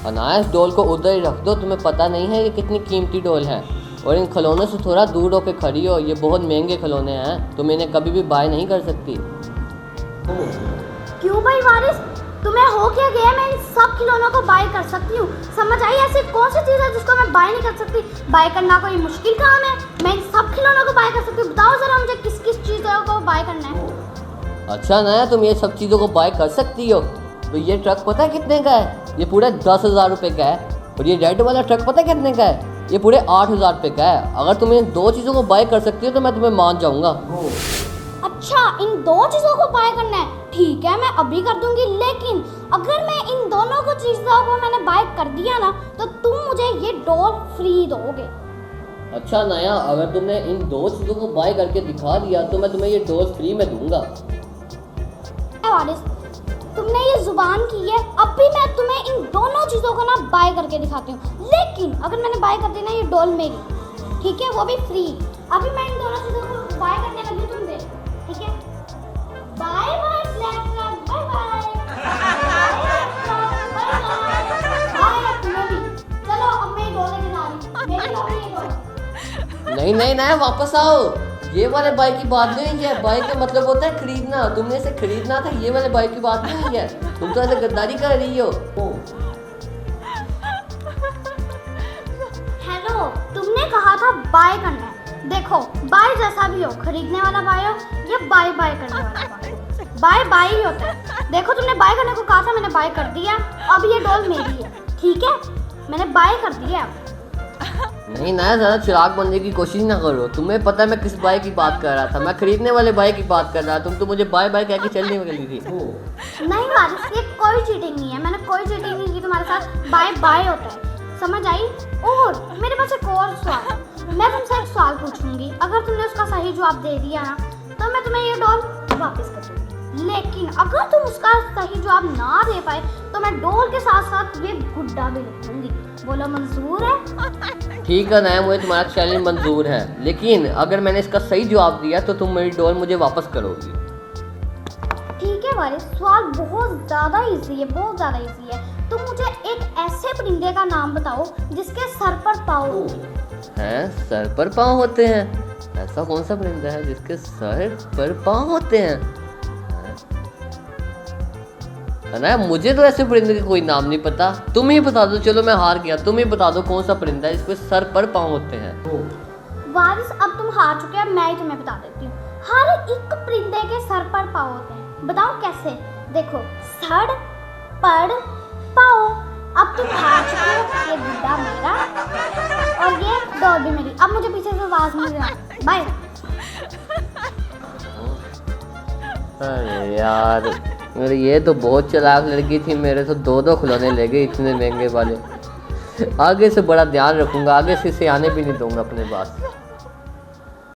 अनाया, इस डॉल को उधर ही रख दो, तुम्हें पता नहीं है ये कितनी कीमती डॉल है। और इन खिलौनों से थोड़ा दूर होकर खड़ी हो, ये बहुत महंगे खिलौने हैं, तुम इन्हें कभी भी बाय नहीं कर सकती। क्यों भाई वारिस, तुम्हें हो क्या गया? मैं इन सब खिलौनों को बाय कर सकती हूँ, समझ आई? ऐसी कौन सी चीज़ है जिसको मैं बाय नहीं कर सकती? बाय करना कोई मुश्किल काम है? मैं इन सब खिलौनों को बाय कर सकती हूँ। बताओ ज़रा मुझे किस किस चीज़ों को बाय करना है। अच्छा अनाया, तुम ये सब चीज़ों को बाय कर सकती हो, तो ये ट्रक पता है कितने का है? ये पूरा 10,000 रुपये का है। और ये रेड वाला ट्रक पता है कितने का है? ये पूरे 8,000 रुपये का है। अगर तुम इन दो चीज़ों को बाय कर सकती हो तो मैं तुम्हें मान जाऊँगा। अच्छा, इन दो चीज़ों को बाय करना है, ठीक है मैं अभी कर दूंगी। लेकिन अगर मैं इन दोनों को चीज़ों को मैंने बाय कर दिया ना, तो तुम मुझे ये डॉल फ्री दोगे। अच्छा नया, अगर तुमने इन दो चीज़ों को बाय करके दिखा दिया तो मैं तुम्हें ये डॉल फ्री में दूंगा। वारिस, तुमने ये जुबान की है, अब भी मैं तुम्हें इन दोनों चीज़ों को ना बाय करके दिखाती हूँ। लेकिन अगर मैंने बाय कर दी ना ये डॉल मेरी, ठीक है, वो भी फ्री। अभी मैं इन दोनों चीज़ों को बाय करने लगी, तुम देख, ठीक है? Bye bye flat, bye bye bye तुम्हें भी। चलो अब मैं डॉल लेके जा रही हूँ, मेरी डॉल ये डॉल। नहीं नहीं नया, वापस आओ। ये वाले बाइक की बात नहीं है। बाइक का मतलब होता है खरीदना, तुमने इसे खरीदना था। ये वाले बाइक की बात नहीं है, तुम तो ऐसे गद्दारी कर रही हो। हेलो, तुमने कहा था बाय करना है। देखो, बाय जैसा भी हो, खरीदने वाला बाय हो या बाय बाय करने वाला बाय हो, बाय बाय ही होता है। देखो, तुमने बाय करने को कहा था, मैंने बाय कर दिया। अब ये डॉल मेरी है, ठीक है? मैंने बाय कर दिया। नहीं नया, ज़्यादा चिराग बनने की कोशिश ना करो। तुम्हें पता है मैं किस बाइक की बात कर रहा था? मैं खरीदने वाले बाइक की बात कर रहा था। तुम तो मुझे बाय बाय कह के चलने वाली थी। नहीं वारिस, ये कोई चीटिंग नहीं है, मैंने कोई चीटिंग नहीं की तुम्हारे साथ। बाय बाय होता है, समझ आई? और मेरे पास एक और सवाल है। मैं तुमसे एक सवाल पूछूंगी, अगर तुमने उसका सही जवाब दे दिया ना, तो मैं तुम्हें ये डॉल वापस कर दूंगी। लेकिन अगर तुम उसका सही जवाब ना दे पाए, तो मैं डॉल के साथ साथ ये गुड्डा भी लिख दूंगी। बोलो मंजूर है? ठीक है नया, मुझे तुम्हारा चैलेंज मंजूर है, लेकिन अगर मैंने इसका सही जवाब दिया तो तुम मेरी डॉल मुझे वापस करोगी। ठीक है वारिस, सवाल बहुत ज़्यादा इजी है, बहुत ज़्यादा इजी है। तुम मुझे एक ऐसे परिंदे का नाम बताओ जिसके सर पर पाँव हैं? सर पर पाँव होते हैं? ऐसा कौन सा परिंदा है जिसके सर पर पाँव होते हैं? ना मुझे तो ऐसे परिंदे का कोई नाम नहीं पता, तुम ही बता दो। चलो मैं हार गया, तुम ही बता दो कौन सा परिंदा है जिसके सर पर पाँव होते हैं। वारिस, अब तुम हार चुके हो, मैं ही तुम्हें बता देती हूँ। हर एक परिंदे के सर पर पाँव होते हैं। बताओ कैसे? देखो, सर पर पाँव। अब तुम हार चुके हो, ये गुड्डा मेरा और ये डॉल भी मेरी। अब मुझे पीछे से आवाज नहीं देना। बाय। अरे यार, मेरे ये तो बहुत चालाक लड़की थी, मेरे तो दो खिलौने ले गई इतने महंगे वाले। आगे से बड़ा ध्यान रखूंगा, आगे से इसे आने भी नहीं दूंगा अपने पास।